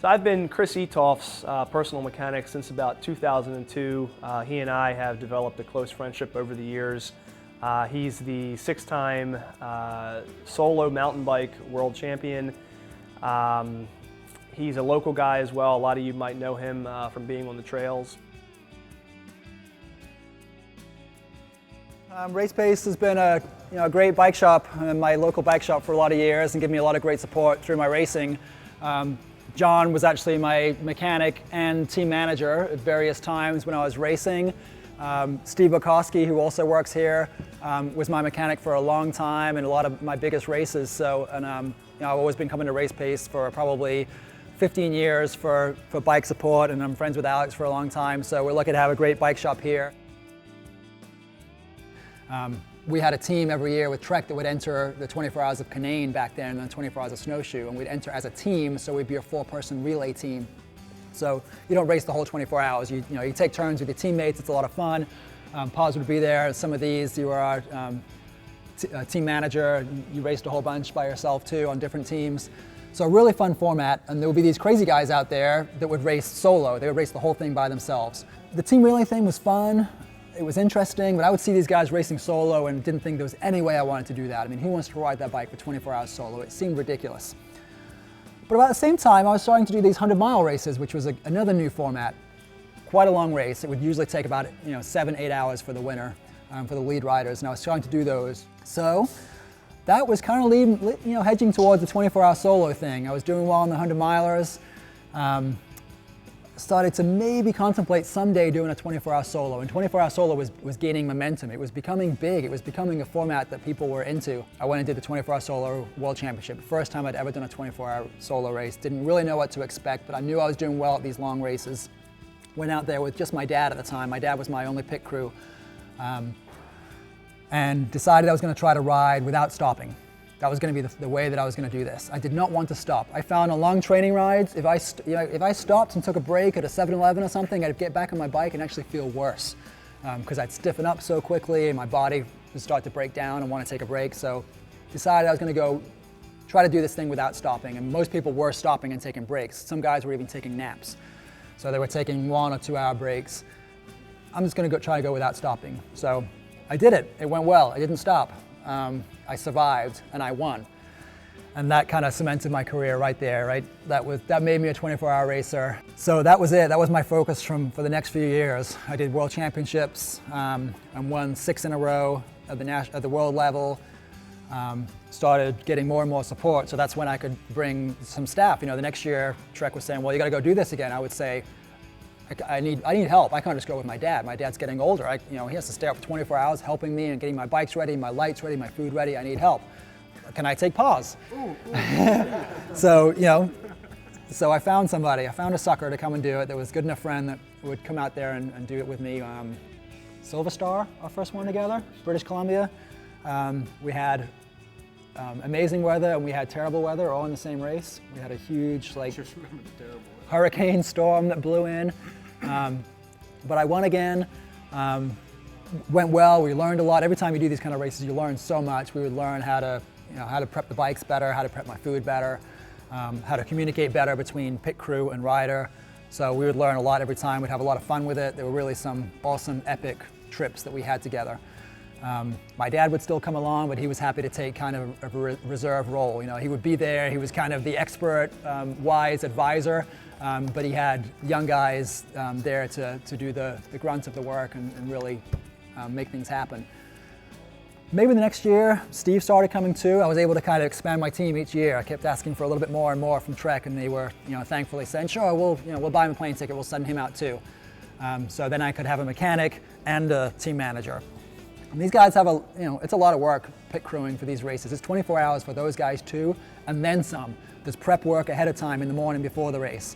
So I've been Chris Etoff's personal mechanic since about 2002. He and I have developed a close friendship over the years. He's the 6-time solo mountain bike world champion. He's a local guy as well. A lot of you might know him from being on the trails. Race Pace has been a great bike shop, my local bike shop for a lot of years, and given me a lot of great support through my racing. John was actually my mechanic and team manager at various times when I was racing. Steve Bukowski, who also works here, was my mechanic for a long time in a lot of my biggest races. So, I've always been coming to Race Pace for probably 15 years for bike support, and I'm friends with Alex for a long time. So we're lucky to have a great bike shop here. We had a team every year with Trek that would enter the 24 Hours of Canaan back then, and the 24 Hours of Snowshoe, and we'd enter as a team, so we'd be a 4-person relay team. So you don't race the whole 24 hours. You take turns with your teammates. It's a lot of fun. Paz would be there. Some of these, you were our team manager. You raced a whole bunch by yourself too on different teams. So a really fun format, and there would be these crazy guys out there that would race solo. They would race the whole thing by themselves. The team relay thing was fun. It was interesting, but I would see these guys racing solo and didn't think there was any way I wanted to do that. I mean, who wants to ride that bike for 24 hours solo? It seemed ridiculous. But about the same time, I was starting to do these 100-mile races, which was another new format. Quite a long race. It would usually take about 7-8 hours for the winner, for the lead riders, and I was starting to do those. So that was kind of hedging towards the 24-hour solo thing. I was doing well on the 100-milers. Started to maybe contemplate someday doing a 24-hour solo, and 24-hour solo was gaining momentum. It was becoming big. It was becoming a format that people were into. I went and did the 24-hour solo world championship. First time I'd ever done a 24-hour solo race. Didn't really know what to expect, but I knew I was doing well at these long races. Went out there with just my dad at the time. My dad was my only pit crew, and decided I was going to try to ride without stopping. That was going to be the way that I was going to do this. I did not want to stop. I found on long training rides, if I stopped and took a break at a 7-Eleven or something, I'd get back on my bike and actually feel worse because I'd stiffen up so quickly and my body would start to break down and want to take a break. So decided I was going to go try to do this thing without stopping. And most people were stopping and taking breaks. Some guys were even taking naps. So they were taking 1 or 2 hour breaks. I'm just going to try to go without stopping. So I did it. It went well. I didn't stop. I survived and I won. And that kind of cemented my career right there, right? That made me a 24-hour racer. So that was it. That was my focus for the next few years. I did world championships and won 6 in a row at the world level. Started getting more and more support. So that's when I could bring some staff. The next year Trek was saying, well, you got to go do this again. I would say, I need help. I can't just go with my dad. My dad's getting older. He has to stay up for 24 hours helping me and getting my bikes ready, my lights ready, my food ready. I need help. Can I take Paz? So, so I found somebody. I found a sucker to come and do it. There was a good enough friend that would come out there and do it with me. Silver Star, our first one together, British Columbia. We had amazing weather and we had terrible weather all in the same race. We had a huge hurricane storm that blew in. But I won again, went well, we learned a lot. Every time you do these kind of races, you learn so much. We would learn how to prep the bikes better, how to prep my food better, how to communicate better between pit crew and rider. So we would learn a lot every time. We'd have a lot of fun with it. There were really some awesome, epic trips that we had together. My dad would still come along, but he was happy to take kind of a reserve role. He would be there. He was kind of the expert, wise advisor. But he had young guys there to do the grunt of the work and really make things happen. Maybe the next year, Steve started coming too. I was able to kind of expand my team each year. I kept asking for a little bit more and more from Trek, and they were, thankfully saying, sure, we'll buy him a plane ticket. We'll send him out too. So then I could have a mechanic and a team manager. And these guys have it's a lot of work pit crewing for these races. It's 24 hours for those guys too, and then some. There's prep work ahead of time in the morning before the race,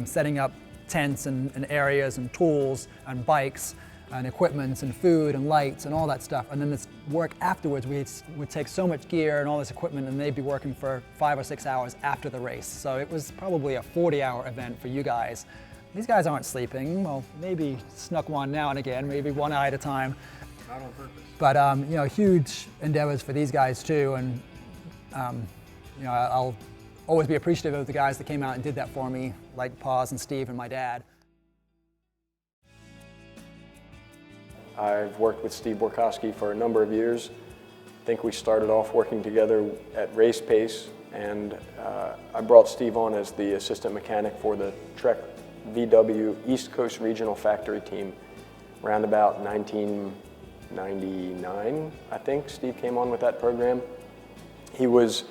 setting up tents and areas and tools and bikes and equipment and food and lights and all that stuff. And then this work afterwards, we'd take so much gear and all this equipment and they'd be working for 5 or 6 hours after the race. So it was probably a 40-hour event for you guys. These guys aren't sleeping. Well, maybe snuck one now and again, maybe one eye at a time. Not on purpose. But huge endeavors for these guys too. And I'll always be appreciative of the guys that came out and did that for me, like Paz and Steve and my dad. I've worked with Steve Borkowski for a number of years. I think we started off working together at Race Pace, and I brought Steve on as the assistant mechanic for the Trek VW East Coast Regional Factory team around about 1999, I think. Steve came on with that program. He was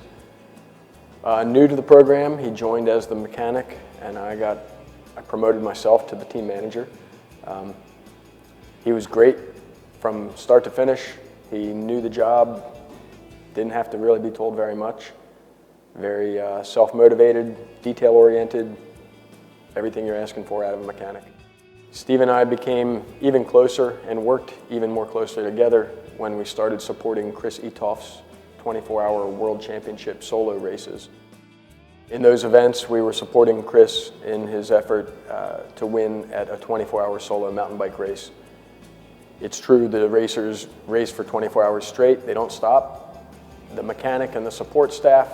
new to the program. He joined as the mechanic, and I promoted myself to the team manager. He was great from start to finish. He knew the job, didn't have to really be told very much. Very self-motivated, detail-oriented, everything you're asking for out of a mechanic. Steve and I became even closer and worked even more closely together when we started supporting Chris Etoff's 24-hour World Championship solo races. In those events, we were supporting Chris in his effort to win at a 24-hour solo mountain bike race. It's true the racers race for 24 hours straight. They don't stop. The mechanic and the support staff,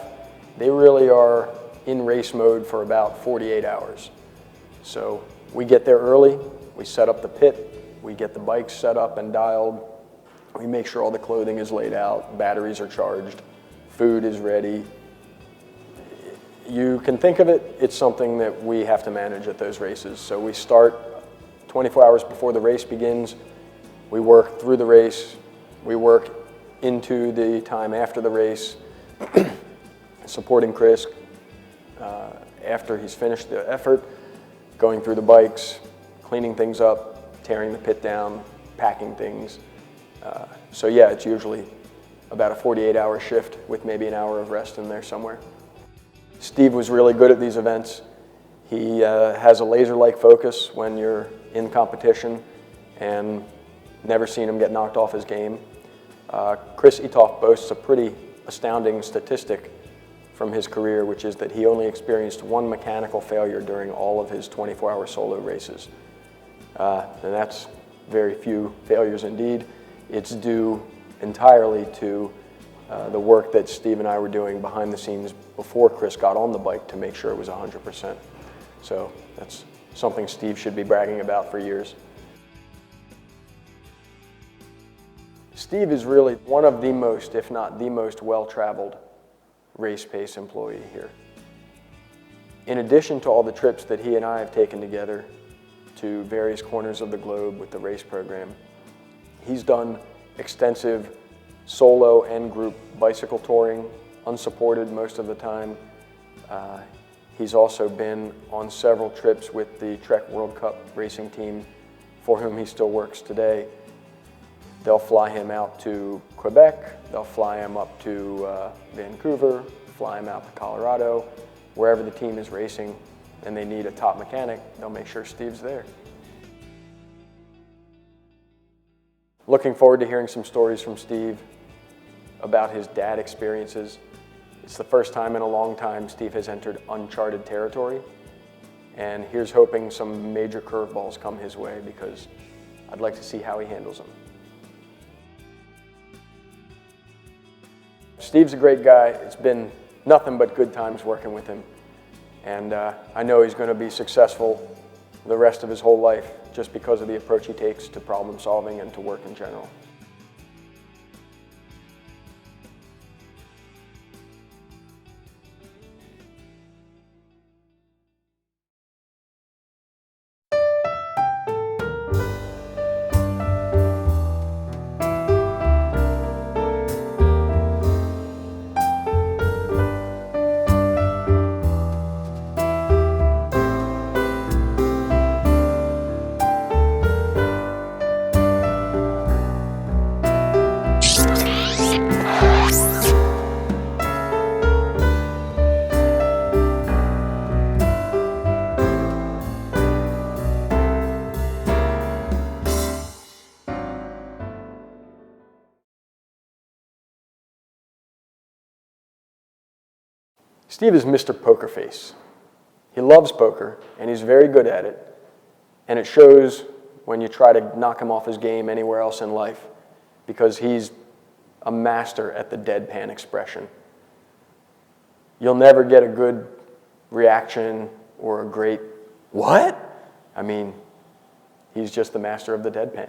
they really are in race mode for about 48 hours. So we get there early, we set up the pit, we get the bikes set up and dialed, we make sure all the clothing is laid out, batteries are charged, food is ready. You can think of it, it's something that we have to manage at those races. So we start 24 hours before the race begins, we work through the race, we work into the time after the race, supporting Chris after he's finished the effort, going through the bikes, cleaning things up, tearing the pit down, packing things. So yeah, it's usually about a 48-hour shift with maybe an hour of rest in there somewhere. Steve was really good at these events. He has a laser-like focus when you're in competition, and never seen him get knocked off his game. Chris Etoff boasts a pretty astounding statistic from his career, which is that he only experienced one mechanical failure during all of his 24-hour solo races. And that's very few failures indeed. It's due entirely to the work that Steve and I were doing behind the scenes before Chris got on the bike to make sure it was 100%. So that's something Steve should be bragging about for years. Steve is really one of the most, if not the most well-traveled Race Pace employee here. In addition to all the trips that he and I have taken together to various corners of the globe with the race program, he's done extensive solo and group bicycle touring, unsupported most of the time. He's also been on several trips with the Trek World Cup racing team, for whom he still works today. They'll fly him out to Quebec, they'll fly him up to Vancouver, fly him out to Colorado, wherever the team is racing and they need a top mechanic, they'll make sure Steve's there. Looking forward to hearing some stories from Steve about his dad experiences. It's the first time in a long time Steve has entered uncharted territory, and here's hoping some major curveballs come his way, because I'd like to see how he handles them. Steve's a great guy. It's been nothing but good times working with him. And I know he's going to be successful the rest of his whole life just because of the approach he takes to problem solving and to work in general. Steve is Mr. Poker Face. He loves poker, and he's very good at it, and it shows when you try to knock him off his game anywhere else in life, because he's a master at the deadpan expression. you'll never get a good reaction or a great, what? I mean, he's just the master of the deadpan.